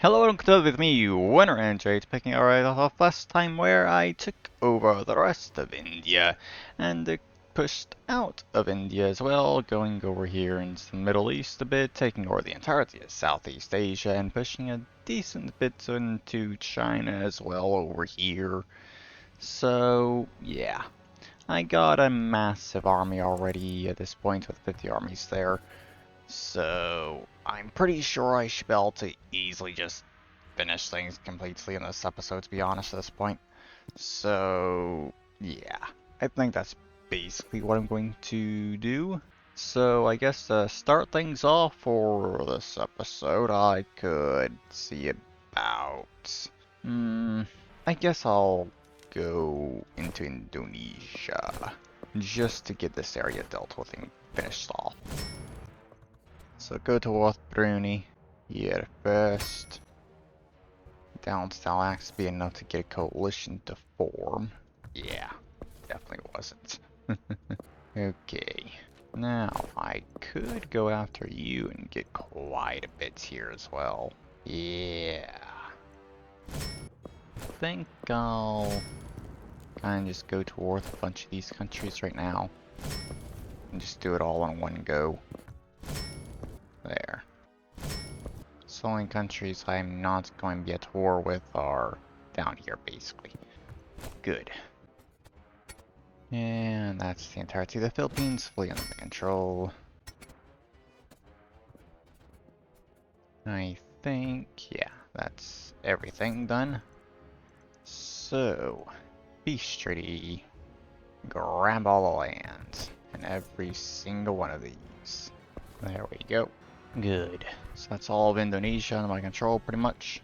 Hello and good with me, Winner and Jade, picking up right off last time where I took over the rest of India and pushed out of India as well, going over here into the Middle East a bit, taking over the entirety of Southeast Asia and pushing a decent bit into China as well over here. So, yeah. I got a massive army already at this point with 50 armies there. So, I'm pretty sure I should be able to easily just finish things completely in this episode, to be honest, at this point. So, yeah. I think that's basically what I'm going to do. So, I guess to start things off for this episode, I could see about... I guess I'll go into Indonesia, just to get this area dealt with and finished off. So go to North Brunei here first. Down to Talax be enough to get a coalition to form. Yeah, definitely wasn't. Okay, now I could go after you and get quite a bit here as well. Yeah. I think I'll kind of just go towards a bunch of these countries right now. And just do it all in one go. There. So only countries I'm not going to be at war with are down here, basically. Good. And that's the entirety of the Philippines, fully under control. I think, yeah, that's everything done. So, peace treaty. Grab all the lands, and every single one of these. There we go. Good. So that's all of Indonesia under my control, pretty much.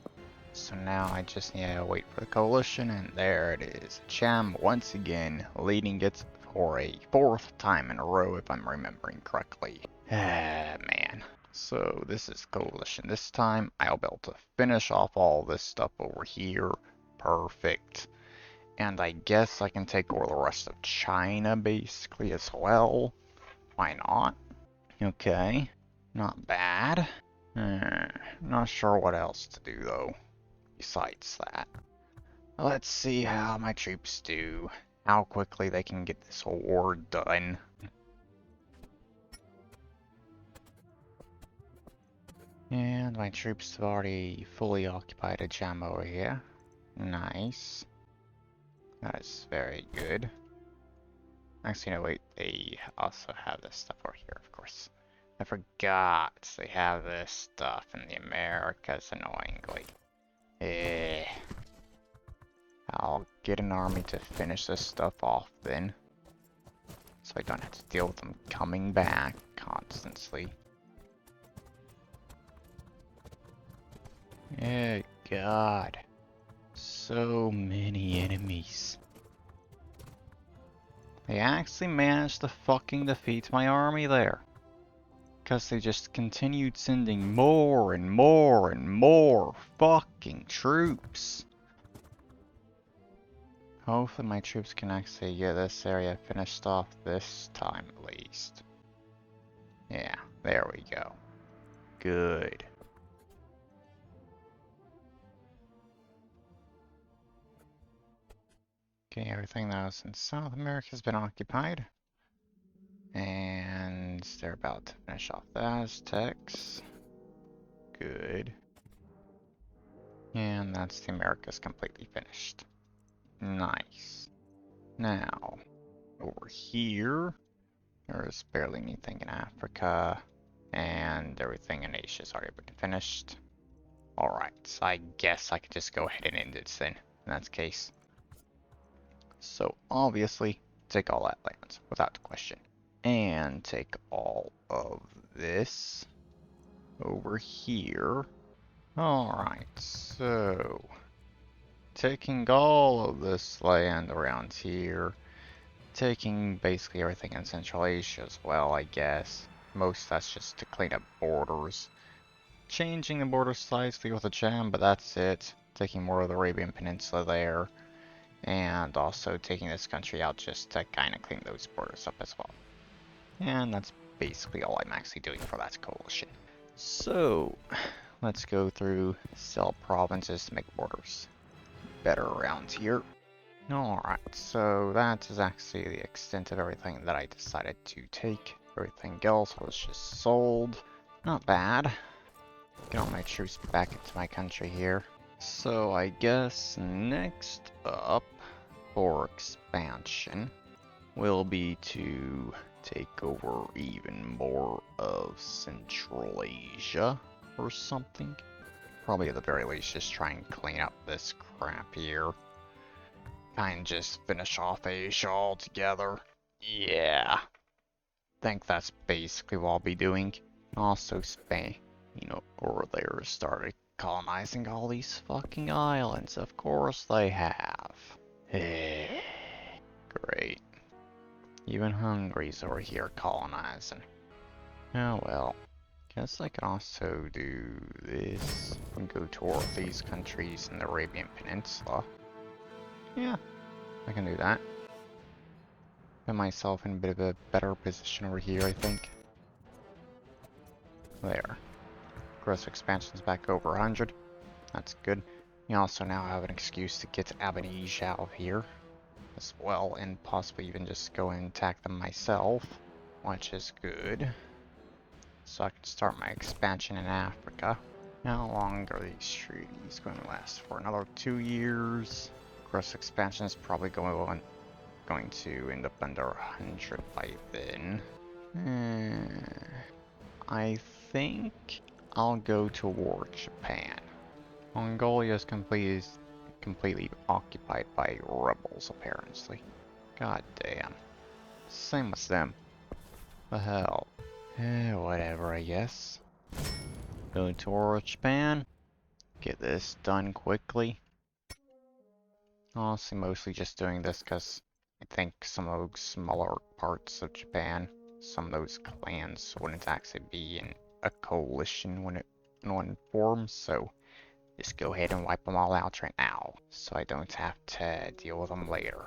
So now I just need to wait for the coalition, and there it is. Cham once again leading it for a fourth time in a row, if I'm remembering correctly. Man. So this is coalition. This time I'll be able to finish off all this stuff over here. Perfect. And I guess I can take over the rest of China basically as well. Why not? Okay. Not bad. Not sure what else to do though, besides that. Let's see how my troops do. How quickly they can get this war done. And my troops have already fully occupied a gem over here. Nice. That is very good. Actually, no, wait, they also have this stuff over here, of course. I forgot they have this stuff in the Americas, annoyingly. I'll get an army to finish this stuff off then. So I don't have to deal with them coming back constantly. Oh god. So many enemies. They actually managed to fucking defeat my army there. Because they just continued sending more and more and more fucking troops. Hopefully my troops can actually get this area finished off this time at least. Yeah, there we go. Good. Okay, everything that was in South America has been occupied. And they're about to finish off the Aztecs. Good. And that's the Americas completely finished. Nice. Now, over here, there's barely anything in Africa, and everything in Asia's already been finished. Alright, so I guess I could just go ahead and end it then, in that case. So, obviously, take all that land, without question. And take all of this over here. Alright, so taking all of this land around here, taking basically everything in Central Asia as well, I guess. Most that's just to clean up borders. Changing the border slightly with a gem, but that's it. Taking more of the Arabian Peninsula there. And also taking this country out just to kind of clean those borders up as well. And that's basically all I'm actually doing for that coalition. So, let's go through, sell provinces to make borders better around here. Alright, so that is actually the extent of everything that I decided to take. Everything else was just sold. Not bad. Get all my troops back into my country here. So I guess next up for expansion will be to take over even more of Central Asia or something. Probably at the very least just try and clean up this crap here. And just finish off Asia altogether. Yeah. Think that's basically what I'll be doing. Also Spain, over there started colonizing all these fucking islands. Of course they have. Great. Even Hungary's over here colonizing. Oh well. Guess I could also do this and go toward these countries in the Arabian Peninsula. Yeah, I can do that. Put myself in a bit of a better position over here, I think. There. Gross expansion's back over 100. That's good. We also now have an excuse to get Abadija out of here as well, and possibly even just go and attack them myself, which is good. So I can start my expansion in Africa. How long are these treaties going to last for? Another 2 years. Gross expansion is probably going to end up under 100 by then. I think I'll go toward Japan. Mongolia is completely occupied by rebels, apparently. God damn. Same with them. The hell. Whatever, I guess. Go toward Japan. Get this done quickly. Honestly, mostly just doing this because I think some of those smaller parts of Japan, some of those clans wouldn't actually be in a coalition when one forms, so just go ahead and wipe them all out right now, so I don't have to deal with them later.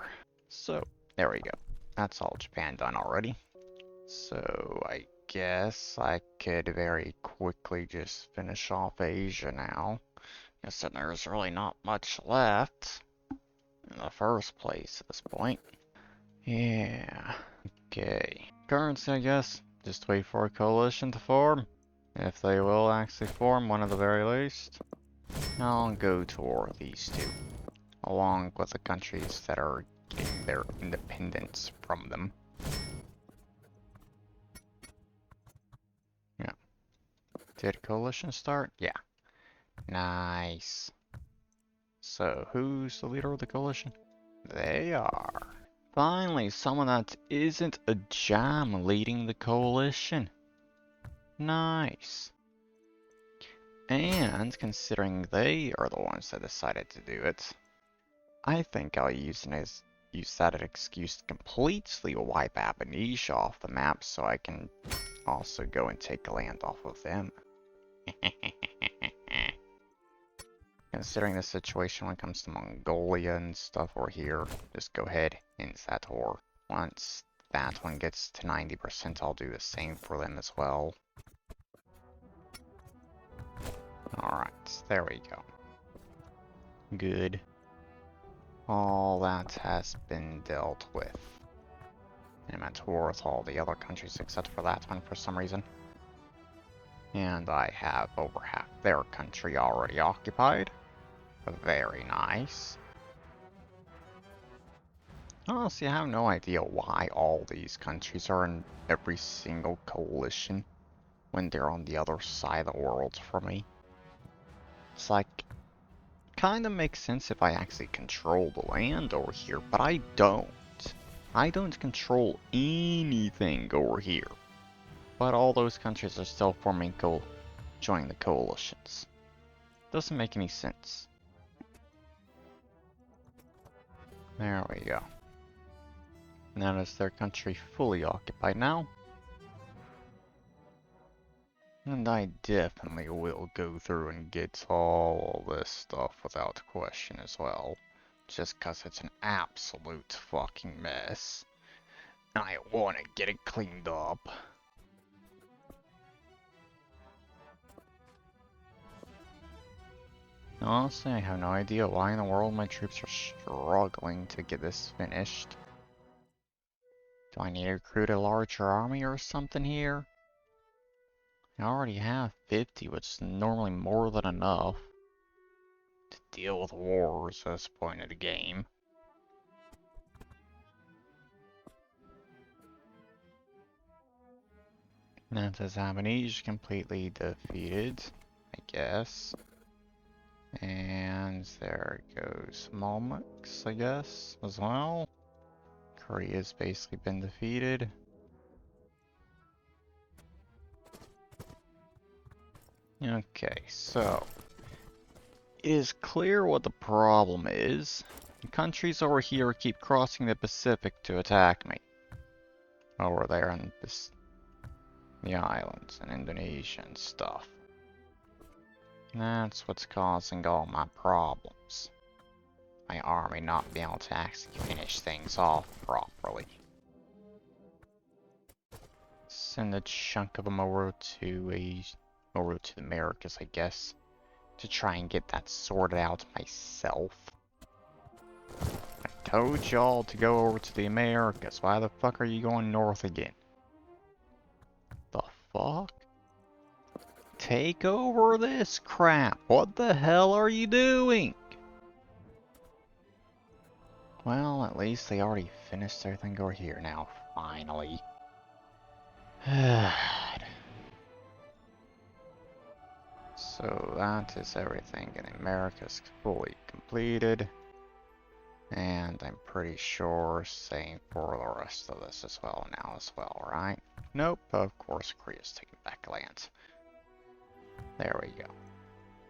So, there we go. That's all Japan done already. So, I guess I could very quickly just finish off Asia now. Guess that there's really not much left in the first place at this point. Yeah. Okay. Currency, I guess. Just wait for a coalition to form. If they will actually form one at the very least. I'll go toward these two, along with the countries that are getting their independence from them. Yeah. Did coalition start? Yeah. Nice. So, who's the leader of the coalition? They are. Finally, someone that isn't a jam leading the coalition. Nice. And considering they are the ones that decided to do it, I think I'll use that as an excuse to completely wipe Indonesia off the map so I can also go and take land off of them. Considering the situation when it comes to Mongolia and stuff over here, just go ahead and that war. Once that one gets to 90%, I'll do the same for them as well. Alright, there we go. Good. All that has been dealt with. I'm at war with all the other countries except for that one for some reason. And I have over half their country already occupied. Very nice. Honestly, I have no idea why all these countries are in every single coalition when they're on the other side of the world from me. It's like, kinda makes sense if I actually control the land over here, but I don't. I don't control anything over here. But all those countries are still joining the coalitions. Doesn't make any sense. There we go. That is their country fully occupied now. And I definitely will go through and get all this stuff without question as well. Just cause it's an absolute fucking mess. And I wanna get it cleaned up. Honestly, I have no idea why in the world my troops are struggling to get this finished. Do I need to recruit a larger army or something here? I already have 50, which is normally more than enough to deal with wars at this point of the game. That says Japanese completely defeated, I guess. And there goes Malmux, I guess, as well. Korea's basically been defeated. Okay, so it is clear what the problem is. The countries over here keep crossing the Pacific to attack me. Over there in the islands and Indonesia and stuff. That's what's causing all my problems. My army not being able to actually finish things off properly. Send a chunk of them over to the Americas, I guess, to try and get that sorted out myself. I told y'all to go over to the Americas. Why the fuck are you going north again? The fuck? Take over this crap. What the hell are you doing? Well, at least they already finished everything over here now, finally. So that is everything in America's fully completed. And I'm pretty sure same for the rest of this as well now as well, right? Nope, of course Korea's taking back land. There we go.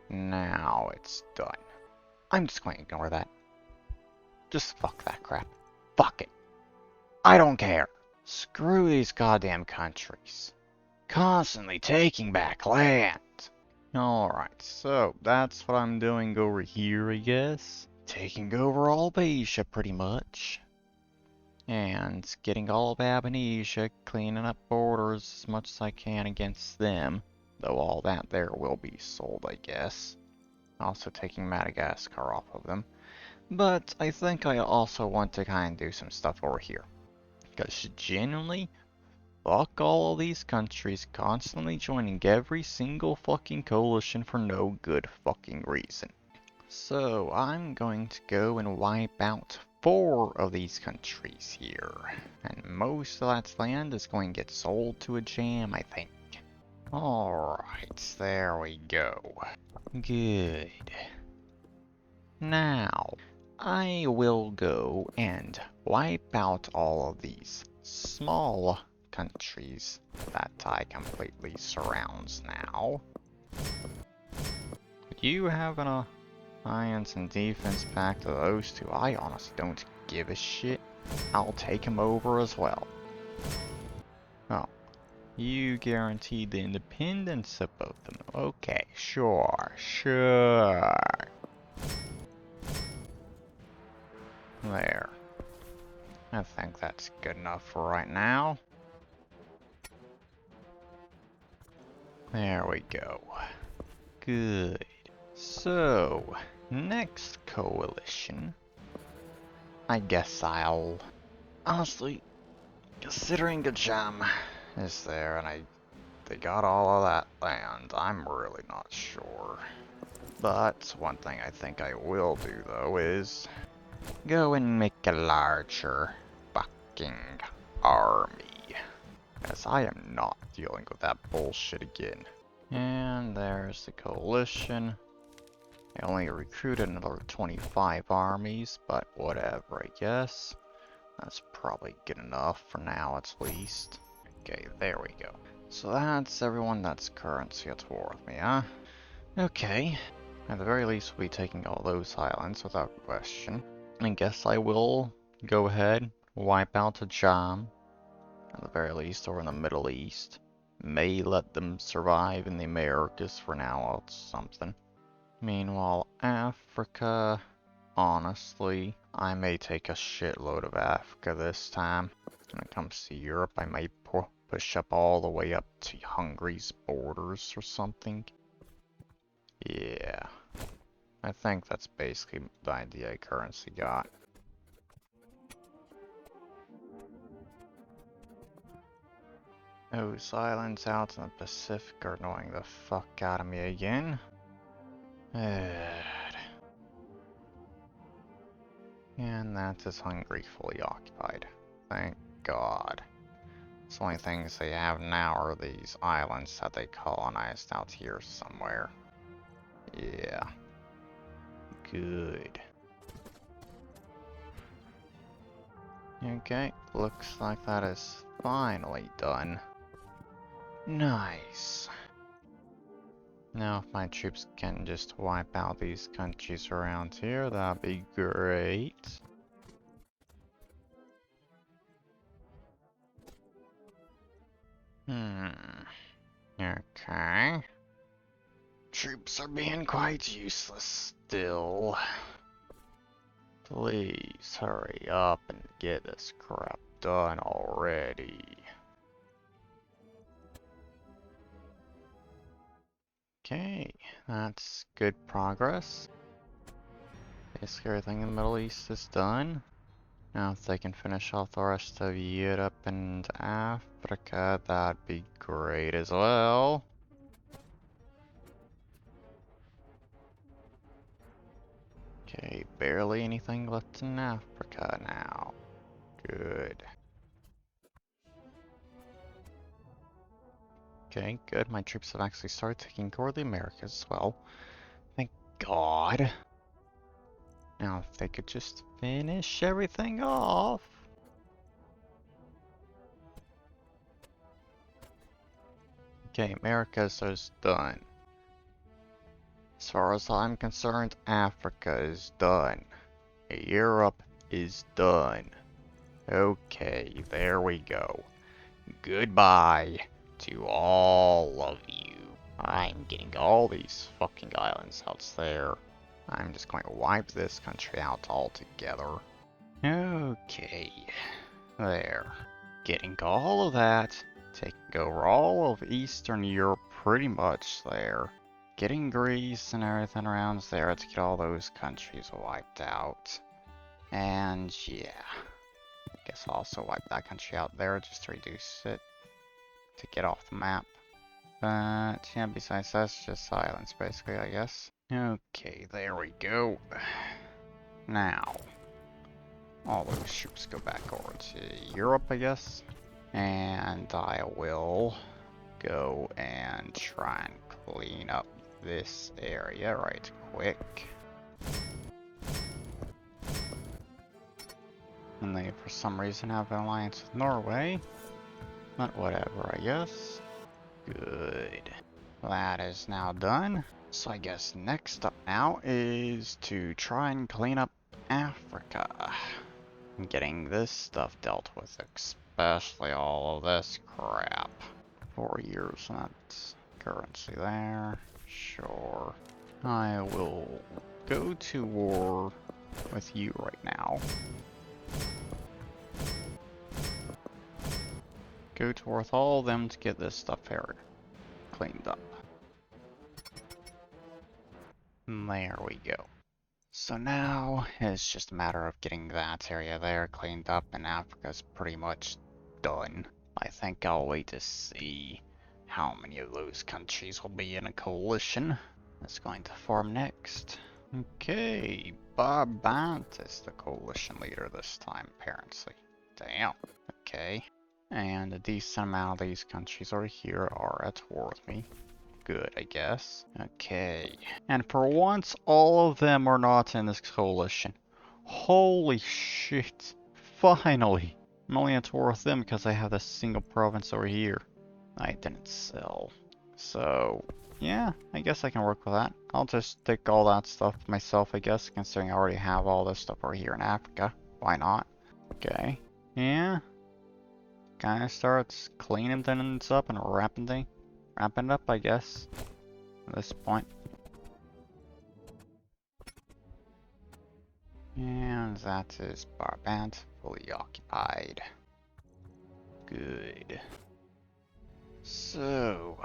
Now it's done. I'm just going to ignore that. Just fuck that crap. Fuck it. I don't care. Screw these goddamn countries. Constantly taking back land. Alright, so that's what I'm doing over here, I guess. Taking over all of Asia, pretty much. And getting all of Indonesia, cleaning up borders as much as I can against them. Though all that there will be sold, I guess. Also taking Madagascar off of them. But I think I also want to kind of do some stuff over here. Because genuinely, fuck all of these countries constantly joining every single fucking coalition for no good fucking reason. So I'm going to go and wipe out 4 of these countries here. And most of that land is going to get sold to a jam, I think. Alright, there we go. Good. Now, I will go and wipe out all of these small countries that I completely surrounds now. You have an alliance and defense pact to those two? I honestly don't give a shit. I'll take them over as well. Oh, you guaranteed the independence of both of them. Okay, sure. There. I think that's good enough for right now. There we go. Good. So, next coalition. I guess I'll... Honestly, considering the jam is there and they got all of that land, I'm really not sure. But one thing I think I will do though is go and make a larger fucking army. As I am not dealing with that bullshit again. And there's the coalition. I only recruited another 25 armies, but whatever, I guess. That's probably good enough for now, at least. Okay, there we go. So that's everyone that's currently at war with me, huh? Okay. At the very least, we'll be taking all those islands without question. I guess I will go ahead, wipe out the Jam. At the very least, or in the Middle East. May let them survive in the Americas for now, or something. Meanwhile, Africa, honestly, I may take a shitload of Africa this time. When it comes to Europe, I may push up all the way up to Hungary's borders or something. Yeah, I I think that's basically the idea I currently got. Those islands out in the Pacific are annoying the fuck out of me again. And that is Hungary fully occupied. Thank God. The only things they have now are these islands that they colonized out here somewhere. Yeah. Good. Okay, looks like that is finally done. Nice. Now if my troops can just wipe out these countries around here, that'd be great. Okay. Troops are being quite useless still. Please hurry up and get this crap done already. Okay, that's good progress. Basically everything in the Middle East is done. Now if they can finish off the rest of Europe and Africa, that'd be great as well. Okay, barely anything left in Africa now. Good. Okay, good. My troops have actually started taking over the Americas as well. Thank God. Now, if they could just finish everything off. Okay, Americas is done. As far as I'm concerned, Africa is done. Europe is done. Okay, there we go. Goodbye to all of you. I'm getting all these fucking islands out there. I'm just going to wipe this country out altogether. Okay, there. Getting all of that, taking over all of Eastern Europe pretty much there. Getting Greece and everything around there to get all those countries wiped out. And yeah, I guess I'll also wipe that country out there just to reduce it, to get off the map. But yeah, besides that's just silence basically, I guess. Okay, there we go. Now, all those troops go back over to Europe, I guess. And I will go and try and clean up this area right quick. And they, for some reason, have an alliance with Norway. But whatever, I guess. Good. That is now done. So I guess next up now is to try and clean up Africa. And getting this stuff dealt with, especially all of this crap. 4 years, that's currency there. Sure. I will go to war with you right now. Go to war with all of them to get this stuff here cleaned up. And there we go. So now it's just a matter of getting that area there cleaned up, and Africa's pretty much done. I think I'll wait to see how many of those countries will be in a coalition that's going to form next. Okay, Barbant is the coalition leader this time, apparently. Damn. Okay. And a decent amount of these countries over here are at war with me. Good, I guess. Okay. And for once, all of them are not in this coalition. Holy shit. Finally. I'm only at war with them because I have this single province over here I didn't sell. So, yeah, I guess I can work with that. I'll just take all that stuff myself, I guess, considering I already have all this stuff over here in Africa. Why not? Okay. Yeah. Kinda starts cleaning things up and wrapping it up, I guess, at this point. And that is Barbant fully occupied. Good. So,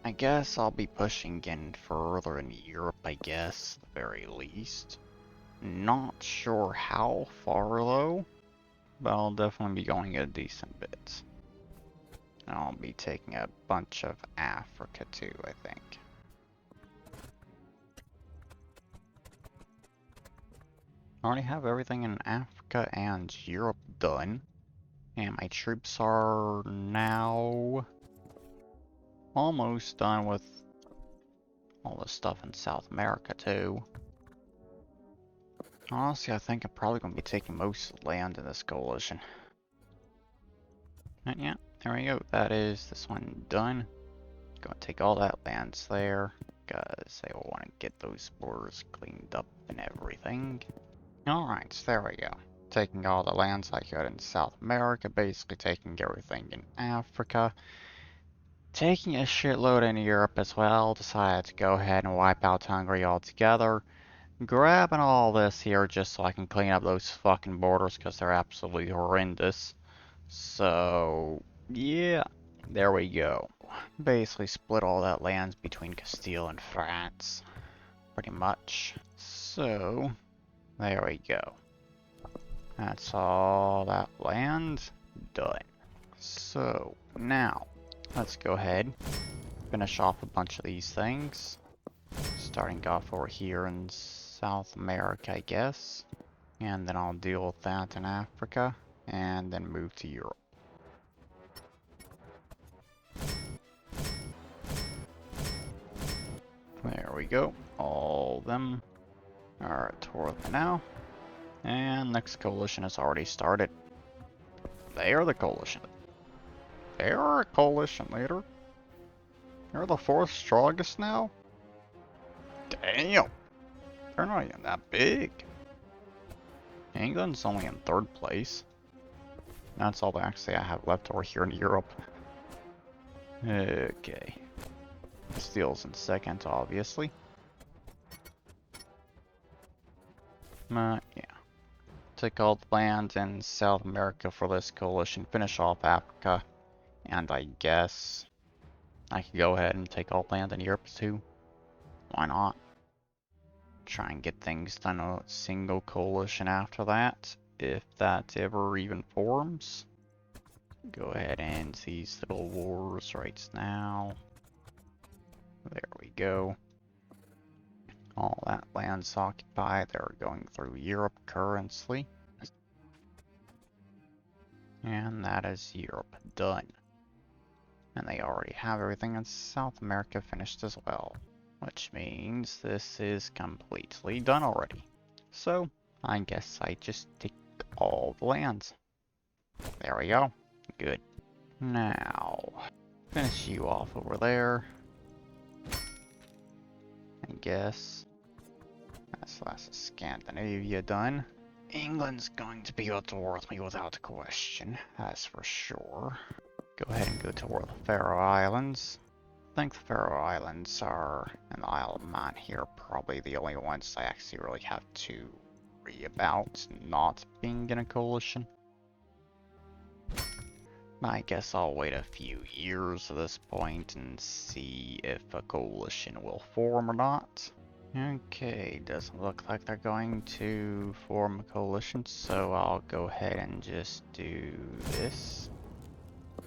I guess I'll be pushing in further in Europe, I guess, at the very least. Not sure how far though, but I'll definitely be going a decent bit. And I'll be taking a bunch of Africa too, I think. I already have everything in Africa and Europe done. And my troops are now almost done with all the stuff in South America too. Honestly, I think I'm probably going to be taking most of the land in this coalition. And yeah, there we go. That is this one done. Gonna take all that lands there, because I want to get those borders cleaned up and everything. Alright, so there we go. Taking all the lands I could in South America, basically taking everything in Africa. Taking a shitload in Europe as well, decided to go ahead and wipe out Hungary altogether. Grabbing all this here just so I can clean up those fucking borders because they're absolutely horrendous. So, yeah, there we go. Basically split all that land between Castile and France, pretty much. So, there we go. That's all that land done. So, now, let's go ahead, finish off a bunch of these things. Starting off over here in South America, I guess. And then I'll deal with that in Africa, and then move to Europe. There we go. All of them are at war with me now. And next coalition has already started. They are the coalition. They are a coalition leader. They're the fourth strongest now? Damn! They're not even that big. England's only in third place. That's all actually I have left over here in Europe. Okay. Steel's in second, obviously. Yeah. Take all the land in South America for this coalition, finish off Africa, and I guess I could go ahead and take all land in Europe too. Why not? Try and get things done in a single coalition after that, if that ever even forms. Go ahead and end these little wars right now. There we go. All that land's occupied. They're going through Europe currently. And that is Europe done. And they already have everything in South America finished as well. Which means this is completely done already. So, I guess I just take all the lands. There we go. Good. Now, finish you off over there. I guess. That's Scandinavia done. England's going to be at war with me without question, that's for sure. Go ahead and go to war with the Faroe Islands. I think the Faroe Islands are, and the Isle of Man here, probably the only ones I actually really have to worry about not being in a coalition. I guess I'll wait a few years at this point and see if a coalition will form or not. Okay, doesn't look like they're going to form a coalition, so I'll go ahead and just do this.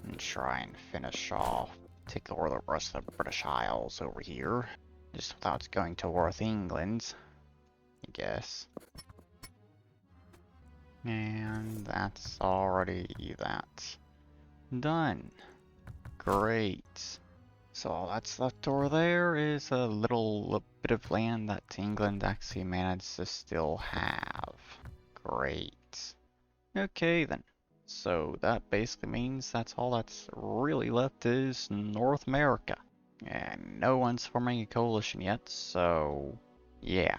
And try and finish off, take over the rest of the British Isles over here. Just without going to war with England, I guess. And that's already that. Done. Great. So all that's left over there is a little bit of land that England actually managed to still have. Great. Okay then. So that basically means that's all that's really left is North America. And no one's forming a coalition yet, so yeah.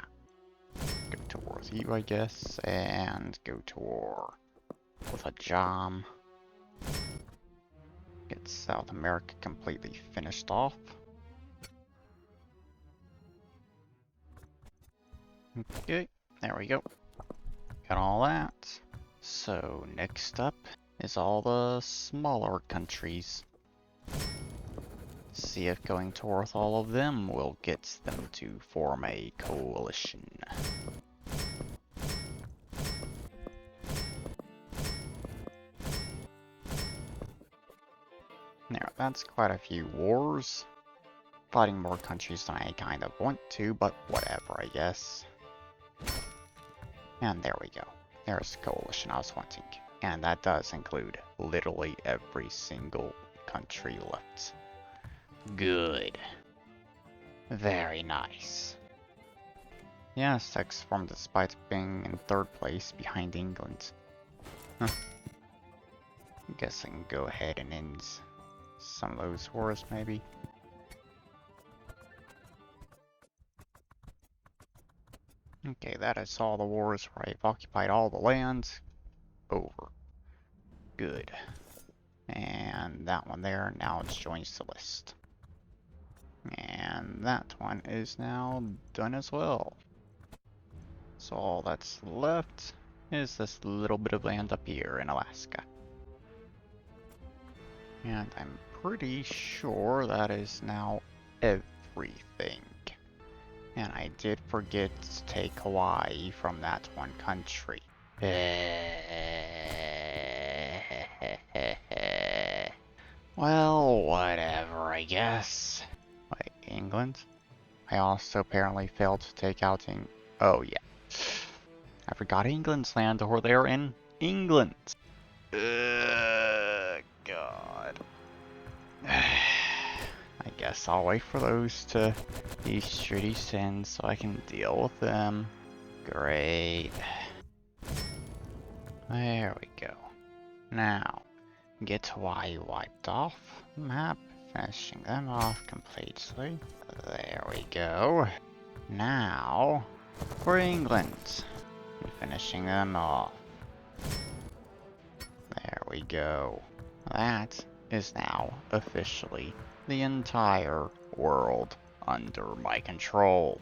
Go to war with you, I guess, and go to war with a Jam. Get South America completely finished off. Okay, there we go. Got all that. So next up is all the smaller countries. See if going towards all of them will get them to form a coalition. Now, that's quite a few wars. Fighting more countries than I kind of want to, but whatever, I guess. And there we go. There's the coalition I was wanting. And that does include literally every single country left. Good. Very nice. Yeah, Essex formed despite being in third place behind England. Huh. I guess I can go ahead and end some of those wars, maybe. Okay, that is all the wars where I've occupied all the lands. Over. Good. And that one there now joins the list. And that one is now done as well. So all that's left is this little bit of land up here in Alaska. And I'm pretty sure that is now everything. And I did forget to take Hawaii from that one country. Well, whatever, I guess. Wait, England? I also apparently failed to take out oh yeah. I forgot England's land, or they're in England. God. I guess I'll wait for those to be shitty sins so I can deal with them. Great. There we go. Now, get Hawaii wiped off the map, finishing them off completely. There we go. Now, for England, finishing them off. There we go. That is now officially the entire world under my control.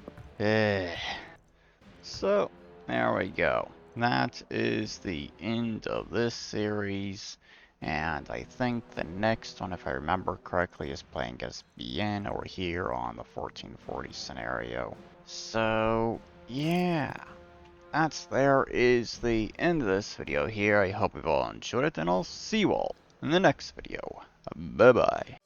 So, there we go. That is the end of this series, and I think the next one, if I remember correctly, is playing as BN over here on the 1440 scenario. So, yeah. There is the end of this video here. I hope you've all enjoyed it, and I'll see you all in the next video. Bye bye.